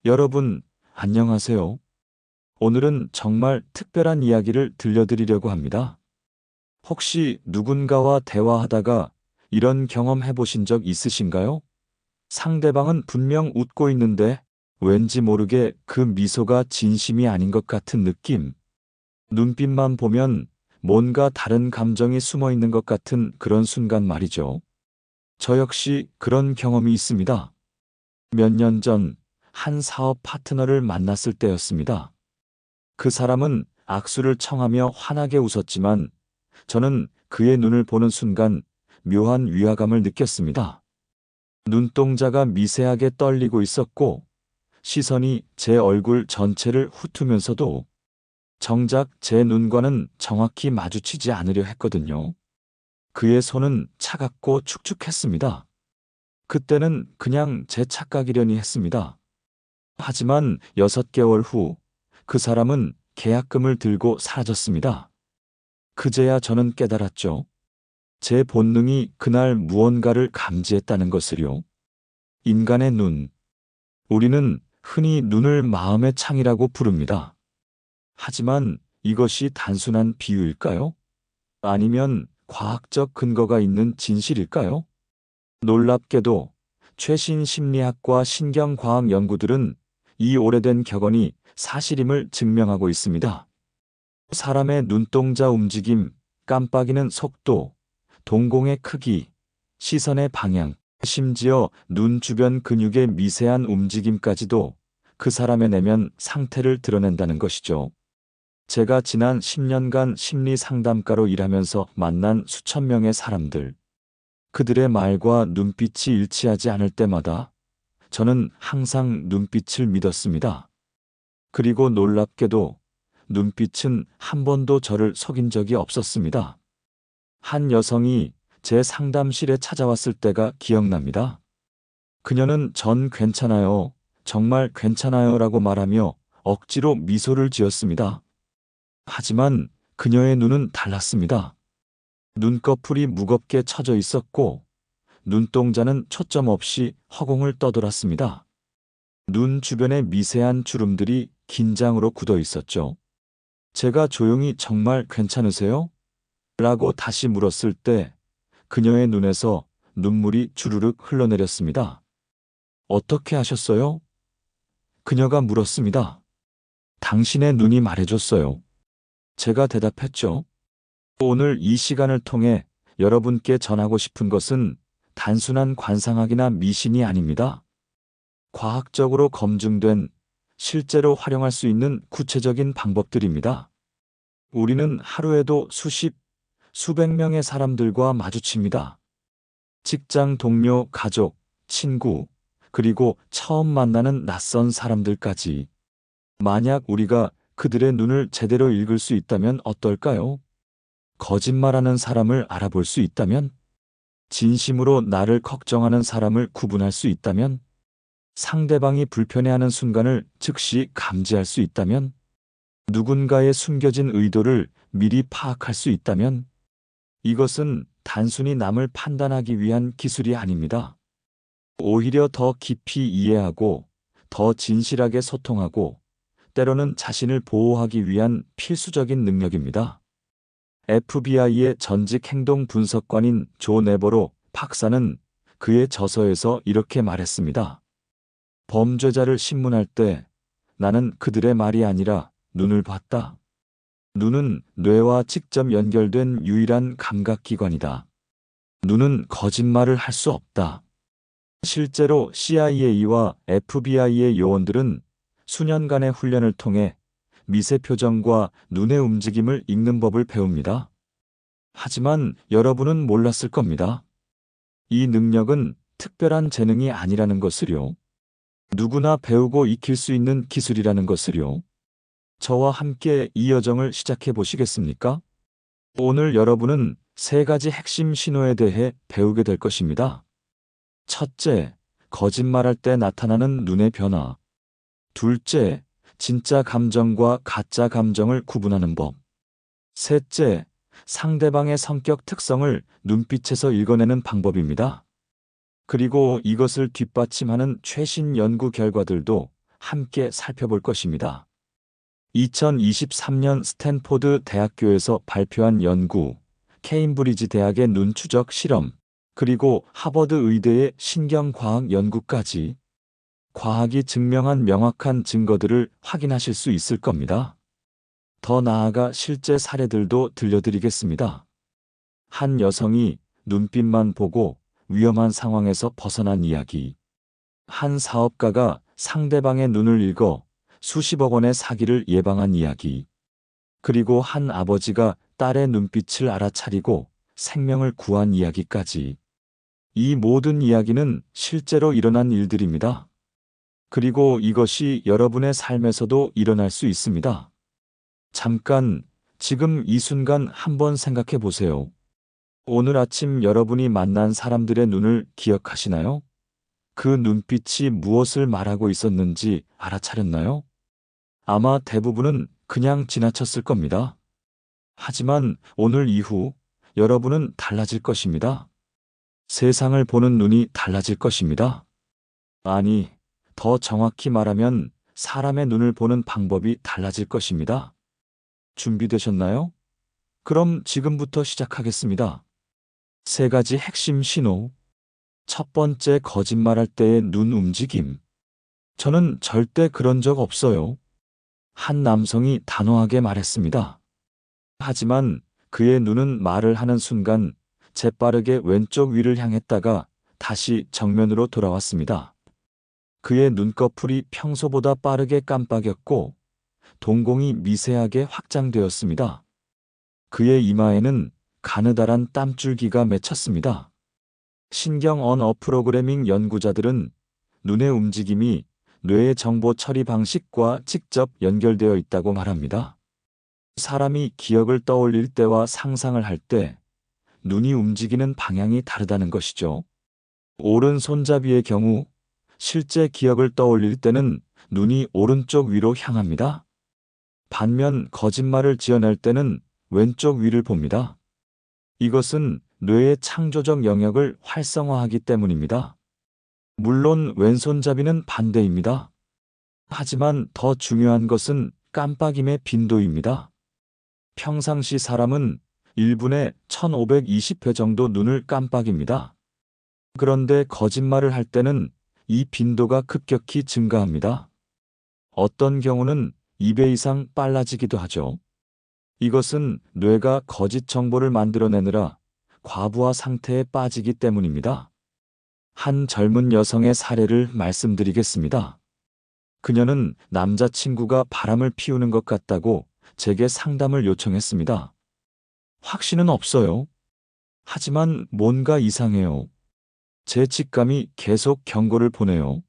여러분, 안녕하세요. 오늘은 정말 특별한 이야기를 들려드리려고 합니다. 혹시 누군가와 대화하다가 이런 경험 해보신 적 있으신가요? 상대방은 분명 웃고 있는데 왠지 모르게 그 미소가 진심이 아닌 것 같은 느낌. 눈빛만 보면 뭔가 다른 감정이 숨어 있는 것 같은 그런 순간 말이죠. 저 역시 그런 경험이 있습니다. 몇 년 전 한 사업 파트너를 만났을 때였습니다. 그 사람은 악수를 청하며 환하게 웃었지만 저는 그의 눈을 보는 순간 묘한 위화감을 느꼈습니다. 눈동자가 미세하게 떨리고 있었고 시선이 제 얼굴 전체를 훑으면서도 정작 제 눈과는 정확히 마주치지 않으려 했거든요. 그의 손은 차갑고 축축했습니다. 그때는 그냥 제 착각이려니 했습니다. 하지만 6개월 후 그 사람은 계약금을 들고 사라졌습니다. 그제야 저는 깨달았죠. 제 본능이 그날 무언가를 감지했다는 것을요. 인간의 눈. 우리는 흔히 눈을 마음의 창이라고 부릅니다. 하지만 이것이 단순한 비유일까요? 아니면 과학적 근거가 있는 진실일까요? 놀랍게도 최신 심리학과 신경과학 연구들은 이 오래된 격언이 사실임을 증명하고 있습니다. 사람의 눈동자 움직임, 깜빡이는 속도, 동공의 크기, 시선의 방향, 심지어 눈 주변 근육의 미세한 움직임까지도 그 사람의 내면 상태를 드러낸다는 것이죠. 제가 지난 10년간 심리 상담가로 일하면서 만난 수천 명의 사람들, 그들의 말과 눈빛이 일치하지 않을 때마다 저는 항상 눈빛을 믿었습니다. 그리고 놀랍게도 눈빛은 한 번도 저를 속인 적이 없었습니다. 한 여성이 제 상담실에 찾아왔을 때가 기억납니다. 그녀는 전 괜찮아요, 정말 괜찮아요 라고 말하며 억지로 미소를 지었습니다. 하지만 그녀의 눈은 달랐습니다. 눈꺼풀이 무겁게 처져 있었고 눈동자는 초점 없이 허공을 떠돌았습니다. 눈 주변의 미세한 주름들이 긴장으로 굳어 있었죠. 제가 조용히 정말 괜찮으세요? 라고 다시 물었을 때 그녀의 눈에서 눈물이 주르륵 흘러내렸습니다. 어떻게 하셨어요? 그녀가 물었습니다. 당신의 눈이 말해줬어요. 제가 대답했죠. 오늘 이 시간을 통해 여러분께 전하고 싶은 것은 단순한 관상학이나 미신이 아닙니다. 과학적으로 검증된 실제로 활용할 수 있는 구체적인 방법들입니다. 우리는 하루에도 수백 명의 사람들과 마주칩니다. 직장 동료, 가족, 친구, 그리고 처음 만나는 낯선 사람들까지. 만약 우리가 그들의 눈을 제대로 읽을 수 있다면 어떨까요? 거짓말하는 사람을 알아볼 수 있다면? 진심으로 나를 걱정하는 사람을 구분할 수 있다면? 상대방이 불편해하는 순간을 즉시 감지할 수 있다면? 누군가의 숨겨진 의도를 미리 파악할 수 있다면? 이것은 단순히 남을 판단하기 위한 기술이 아닙니다. 오히려 더 깊이 이해하고, 더 진실하게 소통하고, 때로는 자신을 보호하기 위한 필수적인 능력입니다. FBI의 전직 행동 분석관인 조 네버로 박사는 그의 저서에서 이렇게 말했습니다. 범죄자를 신문할 때 나는 그들의 말이 아니라 눈을 봤다. 눈은 뇌와 직접 연결된 유일한 감각기관이다. 눈은 거짓말을 할 수 없다. 실제로 CIA와 FBI의 요원들은 수년간의 훈련을 통해 미세 표정과 눈의 움직임을 읽는 법을 배웁니다. 하지만 여러분은 몰랐을 겁니다. 이 능력은 특별한 재능이 아니라는 것을요. 누구나 배우고 익힐 수 있는 기술이라는 것을요. 저와 함께 이 여정을 시작해 보시겠습니까? 오늘 여러분은 3가지 핵심 신호에 대해 배우게 될 것입니다. 첫째, 거짓말할 때 나타나는 눈의 변화. 둘째, 진짜 감정과 가짜 감정을 구분하는 법. 셋째, 상대방의 성격 특성을 눈빛에서 읽어내는 방법입니다. 그리고 이것을 뒷받침하는 최신 연구 결과들도 함께 살펴볼 것입니다. 2023년 스탠포드 대학교에서 발표한 연구, 케임브리지 대학의 눈 추적 실험, 그리고 하버드 의대의 신경과학 연구까지 과학이 증명한 명확한 증거들을 확인하실 수 있을 겁니다. 더 나아가 실제 사례들도 들려드리겠습니다. 한 여성이 눈빛만 보고 위험한 상황에서 벗어난 이야기. 한 사업가가 상대방의 눈을 읽어 수십억 원의 사기를 예방한 이야기. 그리고 한 아버지가 딸의 눈빛을 알아차리고 생명을 구한 이야기까지. 이 모든 이야기는 실제로 일어난 일들입니다. 그리고 이것이 여러분의 삶에서도 일어날 수 있습니다. 잠깐, 지금 이 순간 한번 생각해 보세요. 오늘 아침 여러분이 만난 사람들의 눈을 기억하시나요? 그 눈빛이 무엇을 말하고 있었는지 알아차렸나요? 아마 대부분은 그냥 지나쳤을 겁니다. 하지만 오늘 이후 여러분은 달라질 것입니다. 세상을 보는 눈이 달라질 것입니다. 아니, 더 정확히 말하면 사람의 눈을 보는 방법이 달라질 것입니다. 준비되셨나요? 그럼 지금부터 시작하겠습니다. 3가지 핵심 신호. 첫 번째, 거짓말할 때의 눈 움직임. 저는 절대 그런 적 없어요. 한 남성이 단호하게 말했습니다. 하지만 그의 눈은 말을 하는 순간 재빠르게 왼쪽 위를 향했다가 다시 정면으로 돌아왔습니다. 그의 눈꺼풀이 평소보다 빠르게 깜빡였고 동공이 미세하게 확장되었습니다. 그의 이마에는 가느다란 땀줄기가 맺혔습니다. 신경 언어 프로그래밍 연구자들은 눈의 움직임이 뇌의 정보 처리 방식과 직접 연결되어 있다고 말합니다. 사람이 기억을 떠올릴 때와 상상을 할 때 눈이 움직이는 방향이 다르다는 것이죠. 오른손잡이의 경우 실제 기억을 떠올릴 때는 눈이 오른쪽 위로 향합니다. 반면 거짓말을 지어낼 때는 왼쪽 위를 봅니다. 이것은 뇌의 창조적 영역을 활성화하기 때문입니다. 물론 왼손잡이는 반대입니다. 하지만 더 중요한 것은 깜빡임의 빈도입니다. 평상시 사람은 1분에 1520회 정도 눈을 깜빡입니다. 그런데 거짓말을 할 때는 이 빈도가 급격히 증가합니다. 어떤 경우는 2배 이상 빨라지기도 하죠. 이것은 뇌가 거짓 정보를 만들어내느라 과부하 상태에 빠지기 때문입니다. 한 젊은 여성의 사례를 말씀드리겠습니다. 그녀는 남자친구가 바람을 피우는 것 같다고 제게 상담을 요청했습니다. 확신은 없어요. 하지만 뭔가 이상해요. 제 직감이 계속 경고를 보내요.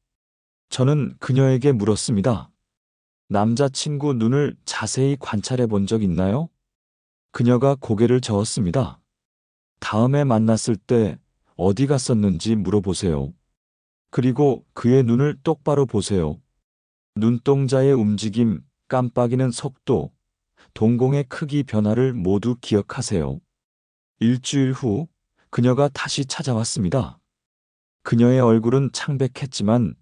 저는 그녀에게 물었습니다. 남자친구 눈을 자세히 관찰해 본 적 있나요? 그녀가 고개를 저었습니다. 다음에 만났을 때 어디 갔었는지 물어보세요. 그리고 그의 눈을 똑바로 보세요. 눈동자의 움직임, 깜빡이는 속도, 동공의 크기 변화를 모두 기억하세요. 일주일 후 그녀가 다시 찾아왔습니다. 그녀의 얼굴은 창백했지만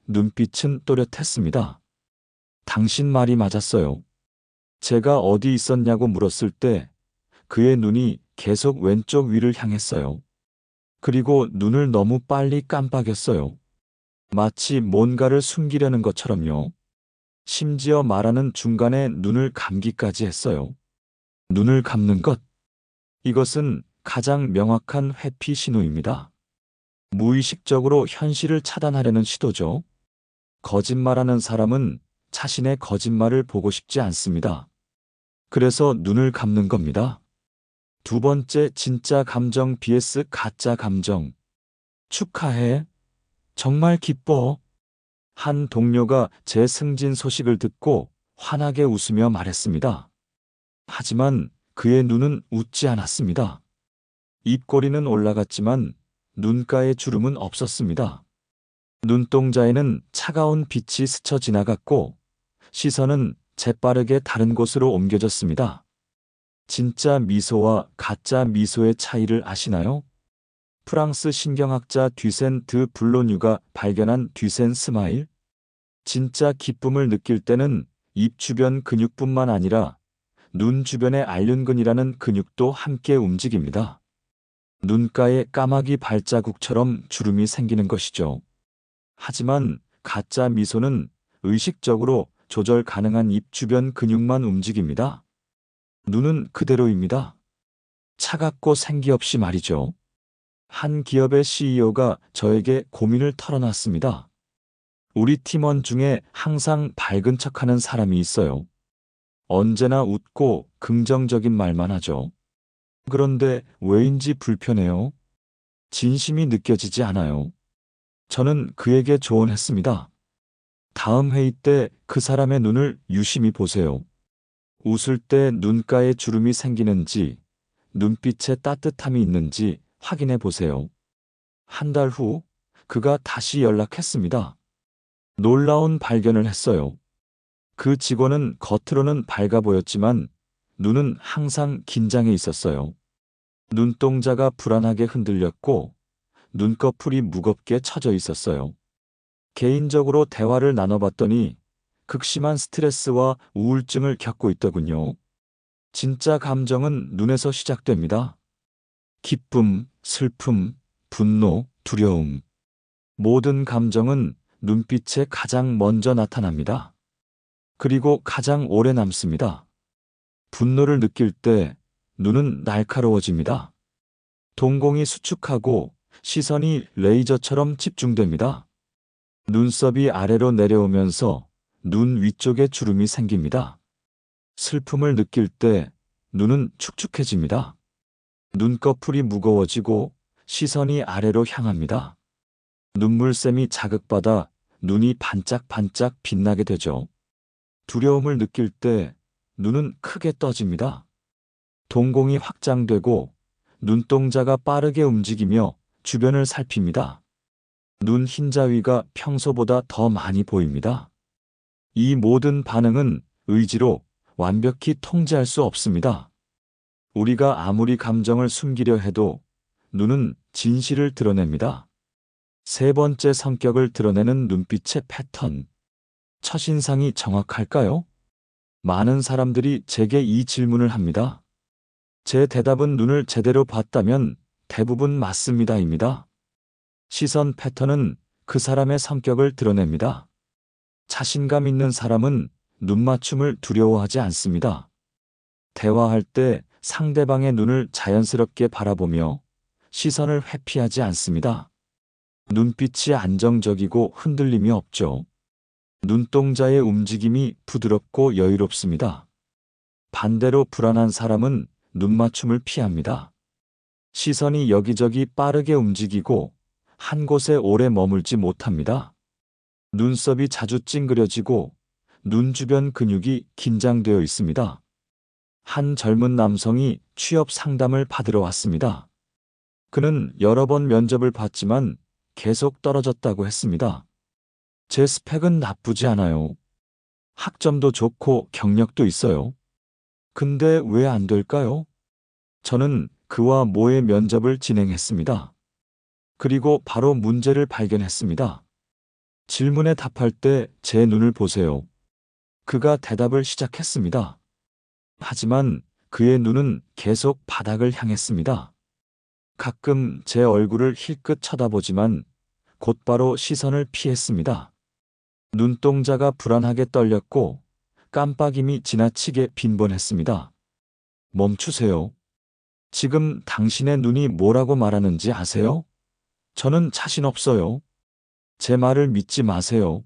눈빛은 또렷했습니다. 당신 말이 맞았어요. 제가 어디 있었냐고 물었을 때 그의 눈이 계속 왼쪽 위를 향했어요. 그리고 눈을 너무 빨리 깜빡였어요. 마치 뭔가를 숨기려는 것처럼요. 심지어 말하는 중간에 눈을 감기까지 했어요. 눈을 감는 것. 이것은 가장 명확한 회피 신호입니다. 무의식적으로 현실을 차단하려는 시도죠. 거짓말하는 사람은 자신의 거짓말을 보고 싶지 않습니다. 그래서 눈을 감는 겁니다. 두 번째, 진짜 감정 vs 가짜 감정. 축하해. 정말 기뻐. 한 동료가 제 승진 소식을 듣고 환하게 웃으며 말했습니다. 하지만 그의 눈은 웃지 않았습니다. 입꼬리는 올라갔지만 눈가에 주름은 없었습니다. 눈동자에는 차가운 빛이 스쳐 지나갔고 시선은 재빠르게 다른 곳으로 옮겨졌습니다. 진짜 미소와 가짜 미소의 차이를 아시나요? 프랑스 신경학자 듀센 드 블로뉴가 발견한 듀센 스마일? 진짜 기쁨을 느낄 때는 입 주변 근육뿐만 아니라 눈 주변의 알륜근이라는 근육도 함께 움직입니다. 눈가에 까마귀 발자국처럼 주름이 생기는 것이죠. 하지만 가짜 미소는 의식적으로 조절 가능한 입 주변 근육만 움직입니다. 눈은 그대로입니다. 차갑고 생기 없이 말이죠. 한 기업의 CEO가 저에게 고민을 털어놨습니다. 우리 팀원 중에 항상 밝은 척하는 사람이 있어요. 언제나 웃고 긍정적인 말만 하죠. 그런데 왜인지 불편해요. 진심이 느껴지지 않아요. 저는 그에게 조언했습니다. 다음 회의 때 그 사람의 눈을 유심히 보세요. 웃을 때 눈가에 주름이 생기는지, 눈빛에 따뜻함이 있는지 확인해 보세요. 한 달 후, 그가 다시 연락했습니다. 놀라운 발견을 했어요. 그 직원은 겉으로는 밝아 보였지만 눈은 항상 긴장해 있었어요. 눈동자가 불안하게 흔들렸고 눈꺼풀이 무겁게 처져 있었어요. 개인적으로 대화를 나눠봤더니 극심한 스트레스와 우울증을 겪고 있더군요. 진짜 감정은 눈에서 시작됩니다. 기쁨, 슬픔, 분노, 두려움. 모든 감정은 눈빛에 가장 먼저 나타납니다. 그리고 가장 오래 남습니다. 분노를 느낄 때 눈은 날카로워집니다. 동공이 수축하고 시선이 레이저처럼 집중됩니다. 눈썹이 아래로 내려오면서 눈 위쪽에 주름이 생깁니다. 슬픔을 느낄 때 눈은 축축해집니다. 눈꺼풀이 무거워지고 시선이 아래로 향합니다. 눈물샘이 자극받아 눈이 반짝반짝 빛나게 되죠. 두려움을 느낄 때 눈은 크게 떠집니다. 동공이 확장되고 눈동자가 빠르게 움직이며 주변을 살핍니다. 눈 흰자위가 평소보다 더 많이 보입니다. 이 모든 반응은 의지로 완벽히 통제할 수 없습니다. 우리가 아무리 감정을 숨기려 해도 눈은 진실을 드러냅니다. 세 번째, 성격을 드러내는 눈빛의 패턴. 첫인상이 정확할까요? 많은 사람들이 제게 이 질문을 합니다. 제 대답은 눈을 제대로 봤다면 대부분 맞습니다입니다. 시선 패턴은 그 사람의 성격을 드러냅니다. 자신감 있는 사람은 눈맞춤을 두려워하지 않습니다. 대화할 때 상대방의 눈을 자연스럽게 바라보며 시선을 회피하지 않습니다. 눈빛이 안정적이고 흔들림이 없죠. 눈동자의 움직임이 부드럽고 여유롭습니다. 반대로 불안한 사람은 눈맞춤을 피합니다. 시선이 여기저기 빠르게 움직이고 한 곳에 오래 머물지 못합니다. 눈썹이 자주 찡그려지고 눈 주변 근육이 긴장되어 있습니다. 한 젊은 남성이 취업 상담을 받으러 왔습니다. 그는 여러 번 면접을 봤지만 계속 떨어졌다고 했습니다. 제 스펙은 나쁘지 않아요. 학점도 좋고 경력도 있어요. 근데 왜 안 될까요? 저는 그와 모의 면접을 진행했습니다. 그리고 바로 문제를 발견했습니다. 질문에 답할 때 제 눈을 보세요. 그가 대답을 시작했습니다. 하지만 그의 눈은 계속 바닥을 향했습니다. 가끔 제 얼굴을 힐끗 쳐다보지만 곧바로 시선을 피했습니다. 눈동자가 불안하게 떨렸고 깜빡임이 지나치게 빈번했습니다. 멈추세요. 지금 당신의 눈이 뭐라고 말하는지 아세요? 저는 자신 없어요. 제 말을 믿지 마세요.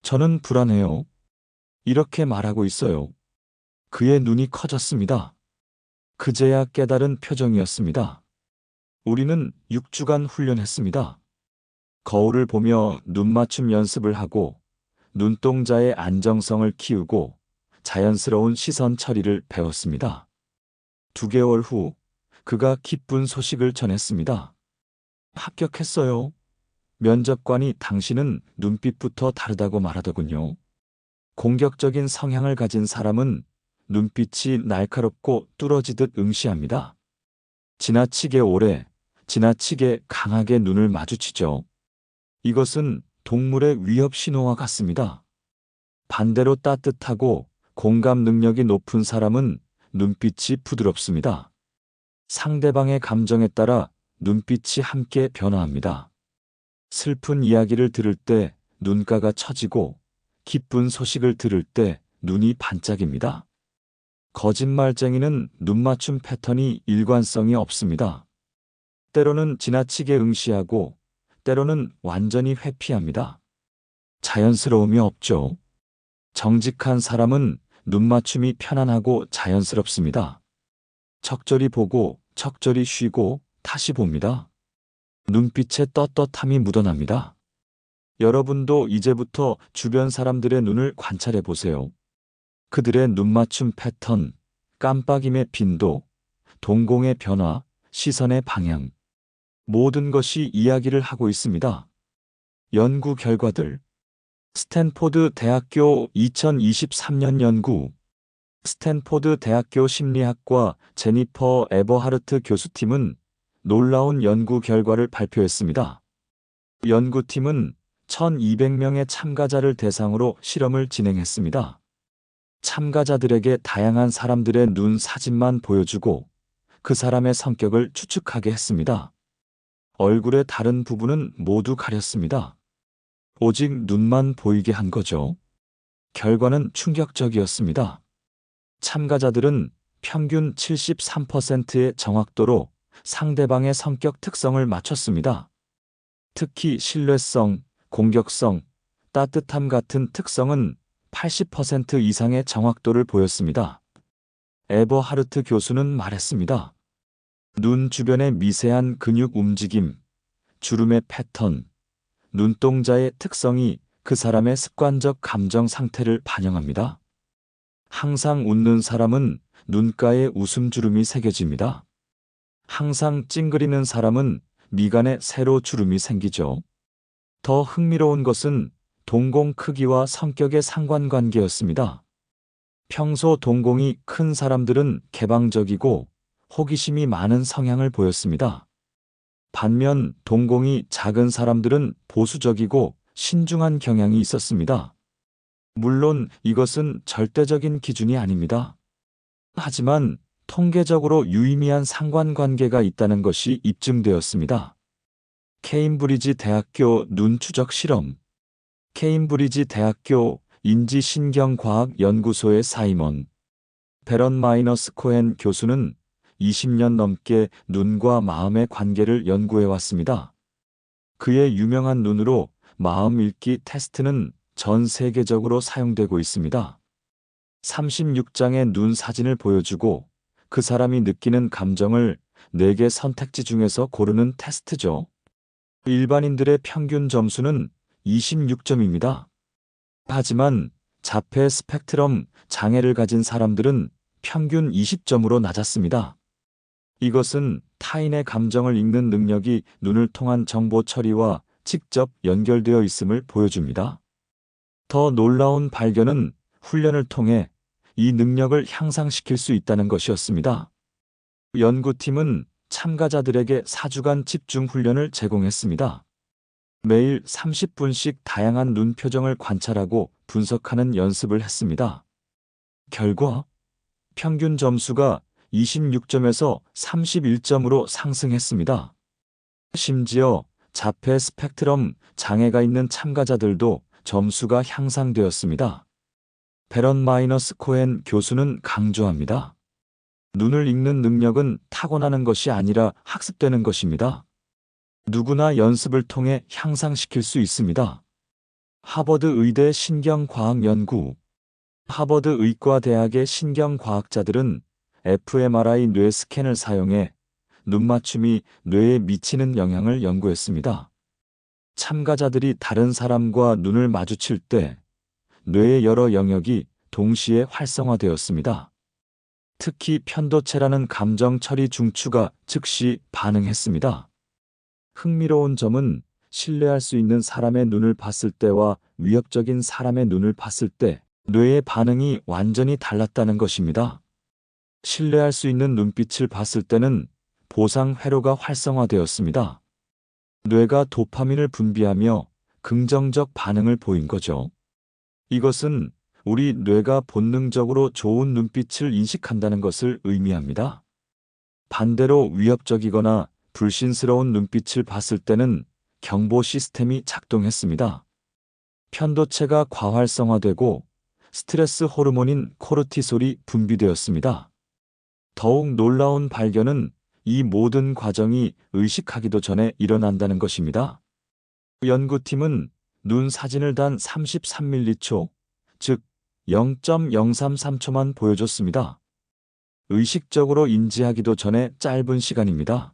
저는 불안해요. 이렇게 말하고 있어요. 그의 눈이 커졌습니다. 그제야 깨달은 표정이었습니다. 우리는 6주간 훈련했습니다. 거울을 보며 눈맞춤 연습을 하고 눈동자의 안정성을 키우고 자연스러운 시선 처리를 배웠습니다. 2개월 후 그가 기쁜 소식을 전했습니다. 합격했어요. 면접관이 당신은 눈빛부터 다르다고 말하더군요. 공격적인 성향을 가진 사람은 눈빛이 날카롭고 뚫어지듯 응시합니다. 지나치게 오래, 지나치게 강하게 눈을 마주치죠. 이것은 동물의 위협 신호와 같습니다. 반대로 따뜻하고 공감 능력이 높은 사람은 눈빛이 부드럽습니다. 상대방의 감정에 따라 눈빛이 함께 변화합니다. 슬픈 이야기를 들을 때 눈가가 처지고 기쁜 소식을 들을 때 눈이 반짝입니다. 거짓말쟁이는 눈맞춤 패턴이 일관성이 없습니다. 때로는 지나치게 응시하고 때로는 완전히 회피합니다. 자연스러움이 없죠. 정직한 사람은 눈맞춤이 편안하고 자연스럽습니다. 적절히 보고 적절히 쉬고 다시 봅니다. 눈빛에 떳떳함이 묻어납니다. 여러분도 이제부터 주변 사람들의 눈을 관찰해 보세요. 그들의 눈맞춤 패턴, 깜빡임의 빈도, 동공의 변화, 시선의 방향. 모든 것이 이야기를 하고 있습니다. 연구 결과들. 스탠포드 대학교 2023년 연구. 스탠포드 대학교 심리학과 제니퍼 에버하르트 교수팀은 놀라운 연구 결과를 발표했습니다. 연구팀은 1200명의 참가자를 대상으로 실험을 진행했습니다. 참가자들에게 다양한 사람들의 눈 사진만 보여주고 그 사람의 성격을 추측하게 했습니다. 얼굴의 다른 부분은 모두 가렸습니다. 오직 눈만 보이게 한 거죠. 결과는 충격적이었습니다. 참가자들은 평균 73%의 정확도로 상대방의 성격 특성을 맞췄습니다. 특히 신뢰성, 공격성, 따뜻함 같은 특성은 80% 이상의 정확도를 보였습니다. 에버하르트 교수는 말했습니다. 눈 주변의 미세한 근육 움직임, 주름의 패턴, 눈동자의 특성이 그 사람의 습관적 감정 상태를 반영합니다. 항상 웃는 사람은 눈가에 웃음주름이 새겨집니다. 항상 찡그리는 사람은 미간에 세로 주름이 생기죠. 더 흥미로운 것은 동공 크기와 성격의 상관관계였습니다. 평소 동공이 큰 사람들은 개방적이고 호기심이 많은 성향을 보였습니다. 반면 동공이 작은 사람들은 보수적이고 신중한 경향이 있었습니다. 물론 이것은 절대적인 기준이 아닙니다. 하지만 통계적으로 유의미한 상관관계가 있다는 것이 입증되었습니다. 케임브리지 대학교 눈 추적 실험. 케임브리지 대학교 인지신경과학연구소의 사이먼 베런 마이너스 코헨 교수는 20년 넘게 눈과 마음의 관계를 연구해왔습니다. 그의 유명한 눈으로 마음 읽기 테스트는 전 세계적으로 사용되고 있습니다. 36장의 눈 사진을 보여주고 그 사람이 느끼는 감정을 4개 선택지 중에서 고르는 테스트죠. 일반인들의 평균 점수는 26점입니다. 하지만 자폐 스펙트럼 장애를 가진 사람들은 평균 20점으로 낮았습니다. 이것은 타인의 감정을 읽는 능력이 눈을 통한 정보 처리와 직접 연결되어 있음을 보여줍니다. 더 놀라운 발견은 훈련을 통해 이 능력을 향상시킬 수 있다는 것이었습니다. 연구팀은 참가자들에게 4주간 집중 훈련을 제공했습니다. 매일 30분씩 다양한 눈 표정을 관찰하고 분석하는 연습을 했습니다. 결과 평균 점수가 26점에서 31점으로 상승했습니다. 심지어 자폐 스펙트럼 장애가 있는 참가자들도 점수가 향상되었습니다. 베런 마이너스 코헨 교수는 강조합니다. 눈을 읽는 능력은 타고나는 것이 아니라 학습되는 것입니다. 누구나 연습을 통해 향상시킬 수 있습니다. 하버드 의대 신경과학 연구. 하버드 의과대학의 신경과학자들은 fMRI 뇌 스캔을 사용해 눈맞춤이 뇌에 미치는 영향을 연구했습니다. 참가자들이 다른 사람과 눈을 마주칠 때 뇌의 여러 영역이 동시에 활성화되었습니다. 특히 편도체라는 감정 처리 중추가 즉시 반응했습니다. 흥미로운 점은 신뢰할 수 있는 사람의 눈을 봤을 때와 위협적인 사람의 눈을 봤을 때 뇌의 반응이 완전히 달랐다는 것입니다. 신뢰할 수 있는 눈빛을 봤을 때는 보상 회로가 활성화되었습니다. 뇌가 도파민을 분비하며 긍정적 반응을 보인 거죠. 이것은 우리 뇌가 본능적으로 좋은 눈빛을 인식한다는 것을 의미합니다. 반대로 위협적이거나 불신스러운 눈빛을 봤을 때는 경보 시스템이 작동했습니다. 편도체가 과활성화되고 스트레스 호르몬인 코르티솔이 분비되었습니다. 더욱 놀라운 발견은 이 모든 과정이 의식하기도 전에 일어난다는 것입니다. 연구팀은 눈 사진을 단 33m초, 즉 0.033초만 보여줬습니다. 의식적으로 인지하기도 전에 짧은 시간입니다.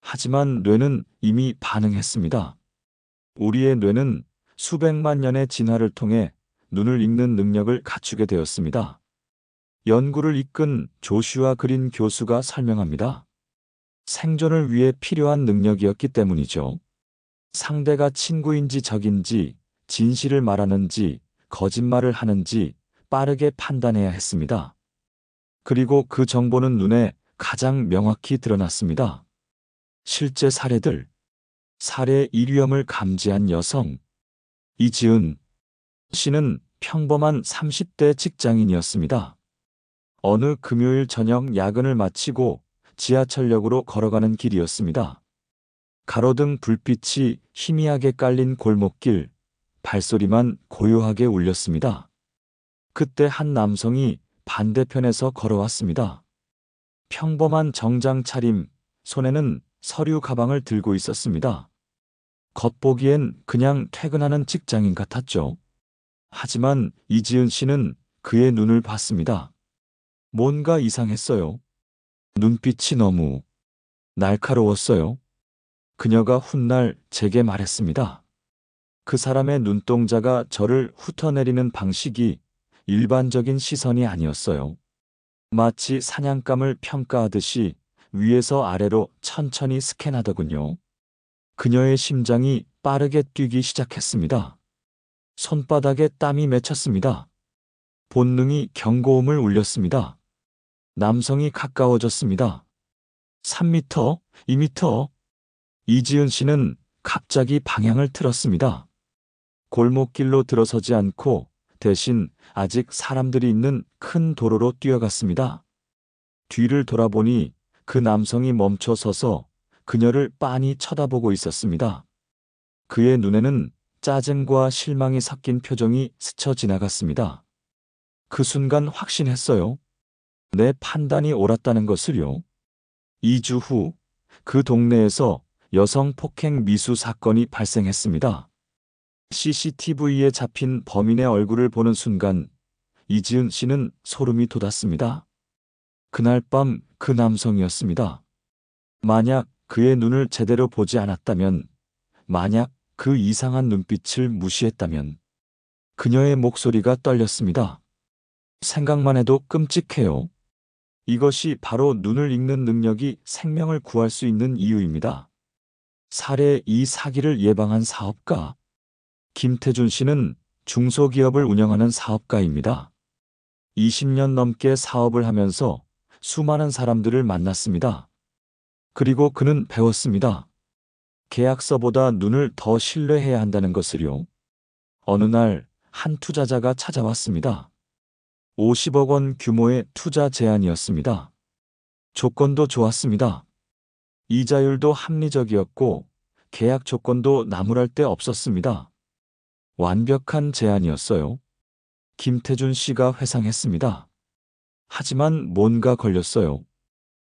하지만 뇌는 이미 반응했습니다. 우리의 뇌는 수백만 년의 진화를 통해 눈을 읽는 능력을 갖추게 되었습니다. 연구를 이끈 조슈아 그린 교수가 설명합니다. 생존을 위해 필요한 능력이었기 때문이죠. 상대가 친구인지 적인지, 진실을 말하는지, 거짓말을 하는지 빠르게 판단해야 했습니다. 그리고 그 정보는 눈에 가장 명확히 드러났습니다. 실제 사례들. 살해 1위험을 감지한 여성. 이지은 씨는 평범한 30대 직장인이었습니다. 어느 금요일 저녁 야근을 마치고 지하철역으로 걸어가는 길이었습니다. 가로등 불빛이 희미하게 깔린 골목길, 발소리만 고요하게 울렸습니다. 그때 한 남성이 반대편에서 걸어왔습니다. 평범한 정장 차림, 손에는 서류 가방을 들고 있었습니다. 겉보기엔 그냥 퇴근하는 직장인 같았죠. 하지만 이지은 씨는 그의 눈을 봤습니다. 뭔가 이상했어요. 눈빛이 너무 날카로웠어요. 그녀가 훗날 제게 말했습니다. 그 사람의 눈동자가 저를 훑어내리는 방식이 일반적인 시선이 아니었어요. 마치 사냥감을 평가하듯이 위에서 아래로 천천히 스캔하더군요. 그녀의 심장이 빠르게 뛰기 시작했습니다. 손바닥에 땀이 맺혔습니다. 본능이 경고음을 울렸습니다. 남성이 가까워졌습니다. 3m, 2m. 이지은 씨는 갑자기 방향을 틀었습니다. 골목길로 들어서지 않고 대신 아직 사람들이 있는 큰 도로로 뛰어갔습니다. 뒤를 돌아보니 그 남성이 멈춰 서서 그녀를 빤히 쳐다보고 있었습니다. 그의 눈에는 짜증과 실망이 섞인 표정이 스쳐 지나갔습니다. 그 순간 확신했어요. 내 판단이 옳았다는 것을요. 2주 후 그 동네에서 여성 폭행 미수 사건이 발생했습니다. CCTV에 잡힌 범인의 얼굴을 보는 순간 이지은 씨는 소름이 돋았습니다. 그날 밤 그 남성이었습니다. 만약 그의 눈을 제대로 보지 않았다면, 만약 그 이상한 눈빛을 무시했다면, 그녀의 목소리가 떨렸습니다. 생각만 해도 끔찍해요. 이것이 바로 눈을 읽는 능력이 생명을 구할 수 있는 이유입니다. 살해 이 사기를 예방한 사업가. 김태준 씨는 중소기업을 운영하는 사업가입니다. 20년 넘게 사업을 하면서 수많은 사람들을 만났습니다. 그리고 그는 배웠습니다. 계약서보다 눈을 더 신뢰해야 한다는 것을요. 어느 날 한 투자자가 찾아왔습니다. 50억 원 규모의 투자 제안이었습니다. 조건도 좋았습니다. 이자율도 합리적이었고 계약 조건도 나무랄 데 없었습니다. 완벽한 제안이었어요. 김태준 씨가 회상했습니다. 하지만 뭔가 걸렸어요.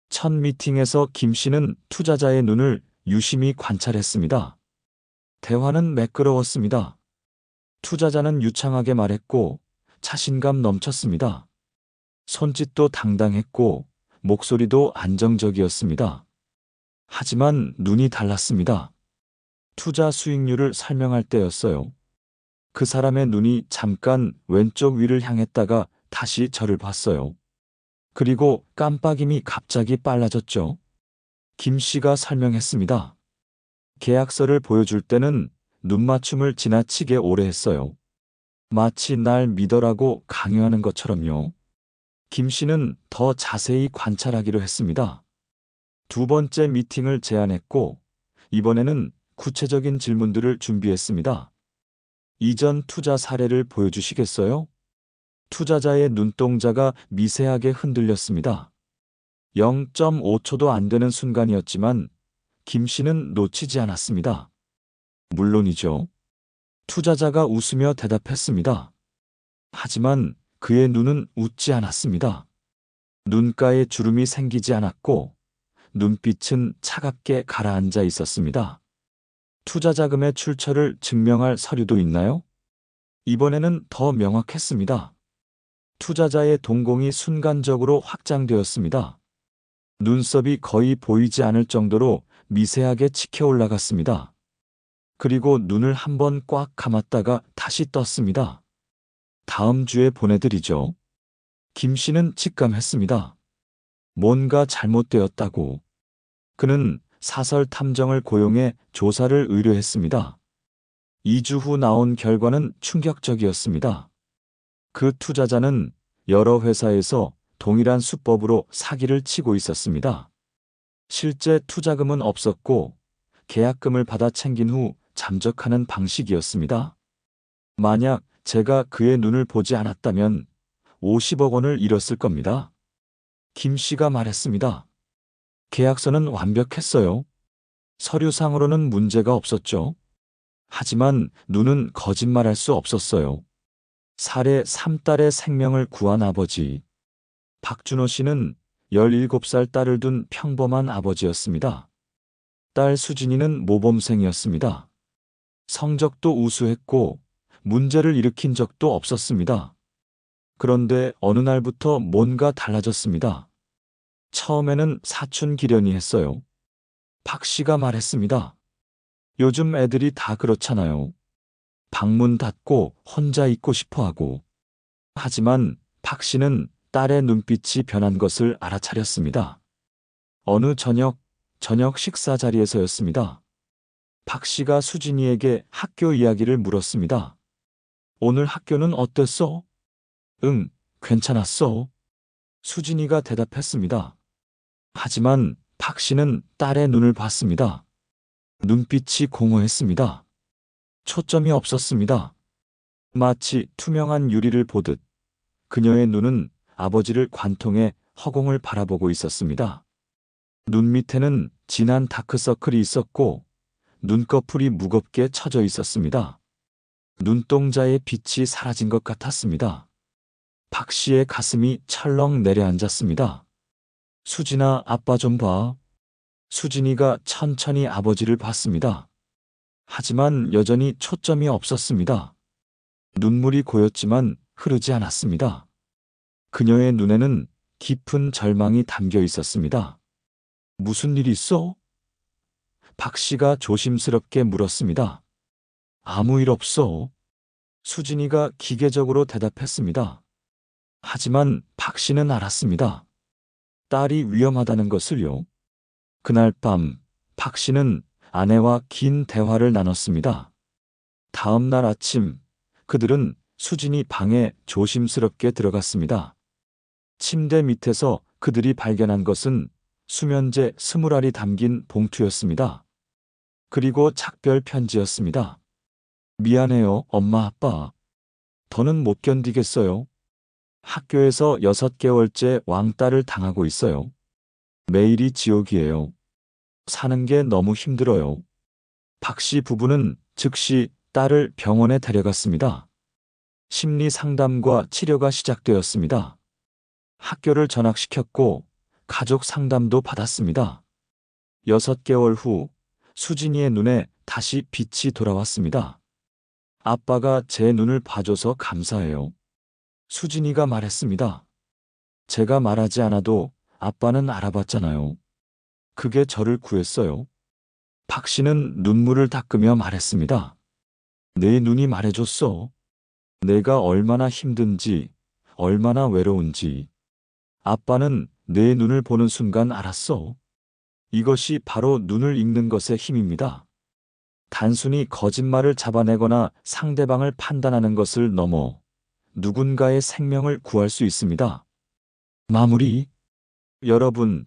첫 미팅에서 김 씨는 투자자의 눈을 유심히 관찰했습니다. 대화는 매끄러웠습니다. 투자자는 유창하게 말했고 자신감 넘쳤습니다. 손짓도 당당했고 목소리도 안정적이었습니다. 하지만 눈이 달랐습니다. 투자 수익률을 설명할 때였어요. 그 사람의 눈이 잠깐 왼쪽 위를 향했다가 다시 저를 봤어요. 그리고 깜빡임이 갑자기 빨라졌죠. 김 씨가 설명했습니다. 계약서를 보여줄 때는 눈맞춤을 지나치게 오래 했어요. 마치 날 믿어라고 강요하는 것처럼요. 김 씨는 더 자세히 관찰하기로 했습니다. 두 번째 미팅을 제안했고, 이번에는 구체적인 질문들을 준비했습니다. 이전 투자 사례를 보여주시겠어요? 투자자의 눈동자가 미세하게 흔들렸습니다. 0.5초도 안 되는 순간이었지만 김 씨는 놓치지 않았습니다. 물론이죠. 투자자가 웃으며 대답했습니다. 하지만 그의 눈은 웃지 않았습니다. 눈가에 주름이 생기지 않았고 눈빛은 차갑게 가라앉아 있었습니다. 투자 자금의 출처를 증명할 서류도 있나요? 이번에는 더 명확했습니다. 투자자의 동공이 순간적으로 확장되었습니다. 눈썹이 거의 보이지 않을 정도로 미세하게 치켜 올라갔습니다. 그리고 눈을 한번 꽉 감았다가 다시 떴습니다. 다음 주에 보내드리죠. 김 씨는 직감했습니다. 뭔가 잘못되었다고. 그는 사설 탐정을 고용해 조사를 의뢰했습니다. 2주 후 나온 결과는 충격적이었습니다. 그 투자자는 여러 회사에서 동일한 수법으로 사기를 치고 있었습니다. 실제 투자금은 없었고 계약금을 받아 챙긴 후 잠적하는 방식이었습니다. 만약 제가 그의 눈을 보지 않았다면 50억 원을 잃었을 겁니다. 김 씨가 말했습니다. 계약서는 완벽했어요. 서류상으로는 문제가 없었죠. 하지만 눈은 거짓말할 수 없었어요. 살해 3딸의 생명을 구한 아버지. 박준호 씨는 17살 딸을 둔 평범한 아버지였습니다. 딸 수진이는 모범생이었습니다. 성적도 우수했고 문제를 일으킨 적도 없었습니다. 그런데 어느 날부터 뭔가 달라졌습니다. 처음에는 사춘기련이 했어요. 박 씨가 말했습니다. 요즘 애들이 다 그렇잖아요. 방문 닫고 혼자 있고 싶어 하고. 하지만 박 씨는 딸의 눈빛이 변한 것을 알아차렸습니다. 어느 저녁 식사 자리에서였습니다. 박 씨가 수진이에게 학교 이야기를 물었습니다. 오늘 학교는 어땠어? 응, 괜찮았어. 수진이가 대답했습니다. 하지만 박 씨는 딸의 눈을 봤습니다. 눈빛이 공허했습니다. 초점이 없었습니다. 마치 투명한 유리를 보듯 그녀의 눈은 아버지를 관통해 허공을 바라보고 있었습니다. 눈 밑에는 진한 다크서클이 있었고 눈꺼풀이 무겁게 처져 있었습니다. 눈동자의 빛이 사라진 것 같았습니다. 박 씨의 가슴이 철렁 내려앉았습니다. 수진아, 아빠 좀 봐. 수진이가 천천히 아버지를 봤습니다. 하지만 여전히 초점이 없었습니다. 눈물이 고였지만 흐르지 않았습니다. 그녀의 눈에는 깊은 절망이 담겨 있었습니다. 무슨 일 있어? 박 씨가 조심스럽게 물었습니다. 아무 일 없어. 수진이가 기계적으로 대답했습니다. 하지만 박 씨는 알았습니다. 딸이 위험하다는 것을요. 그날 밤 박 씨는 아내와 긴 대화를 나눴습니다. 다음 날 아침 그들은 수진이 방에 조심스럽게 들어갔습니다. 침대 밑에서 그들이 발견한 것은 수면제 20알이 담긴 봉투였습니다. 그리고 작별 편지였습니다. 미안해요, 엄마, 아빠. 더는 못 견디겠어요. 학교에서 6개월째 왕따를 당하고 있어요. 매일이 지옥이에요. 사는 게 너무 힘들어요. 박 씨 부부는 즉시 딸을 병원에 데려갔습니다. 심리 상담과 치료가 시작되었습니다. 학교를 전학시켰고 가족 상담도 받았습니다. 6개월 후 수진이의 눈에 다시 빛이 돌아왔습니다. 아빠가 제 눈을 봐줘서 감사해요. 수진이가 말했습니다. 제가 말하지 않아도 아빠는 알아봤잖아요. 그게 저를 구했어요. 박 씨는 눈물을 닦으며 말했습니다. 내 눈이 말해줬어. 내가 얼마나 힘든지, 얼마나 외로운지. 아빠는 내 눈을 보는 순간 알았어. 이것이 바로 눈을 읽는 것의 힘입니다. 단순히 거짓말을 잡아내거나 상대방을 판단하는 것을 넘어 누군가의 생명을 구할 수 있습니다. 마무리. 여러분,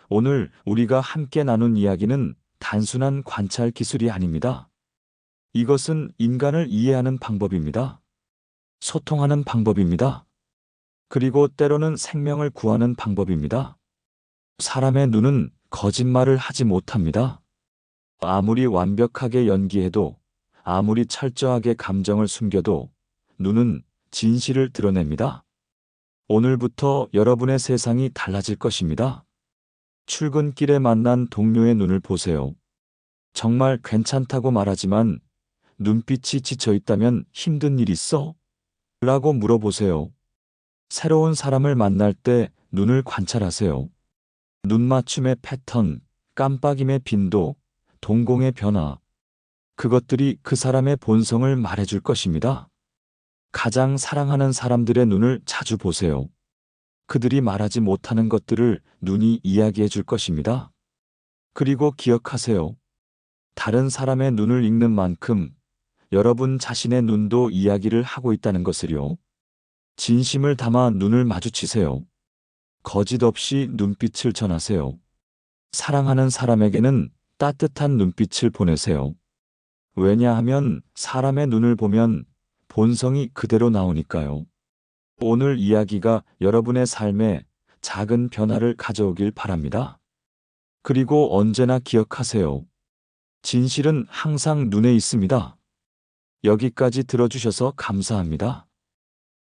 오늘 우리가 함께 나눈 이야기는 단순한 관찰 기술이 아닙니다. 이것은 인간을 이해하는 방법입니다. 소통하는 방법입니다. 그리고 때로는 생명을 구하는 방법입니다. 사람의 눈은 거짓말을 하지 못합니다. 아무리 완벽하게 연기해도, 아무리 철저하게 감정을 숨겨도 눈은 진실을 드러냅니다. 오늘부터 여러분의 세상이 달라질 것입니다. 출근길에 만난 동료의 눈을 보세요. 정말 괜찮다고 말하지만 눈빛이 지쳐 있다면 힘든 일 있어? 라고 물어보세요. 새로운 사람을 만날 때 눈을 관찰하세요. 눈맞춤의 패턴, 깜빡임의 빈도, 동공의 변화. 그것들이 그 사람의 본성을 말해줄 것입니다. 가장 사랑하는 사람들의 눈을 자주 보세요. 그들이 말하지 못하는 것들을 눈이 이야기해 줄 것입니다. 그리고 기억하세요. 다른 사람의 눈을 읽는 만큼 여러분 자신의 눈도 이야기를 하고 있다는 것을요. 진심을 담아 눈을 마주치세요. 거짓 없이 눈빛을 전하세요. 사랑하는 사람에게는 따뜻한 눈빛을 보내세요. 왜냐하면 사람의 눈을 보면 본성이 그대로 나오니까요. 오늘 이야기가 여러분의 삶에 작은 변화를 가져오길 바랍니다. 그리고 언제나 기억하세요. 진실은 항상 눈에 있습니다. 여기까지 들어주셔서 감사합니다.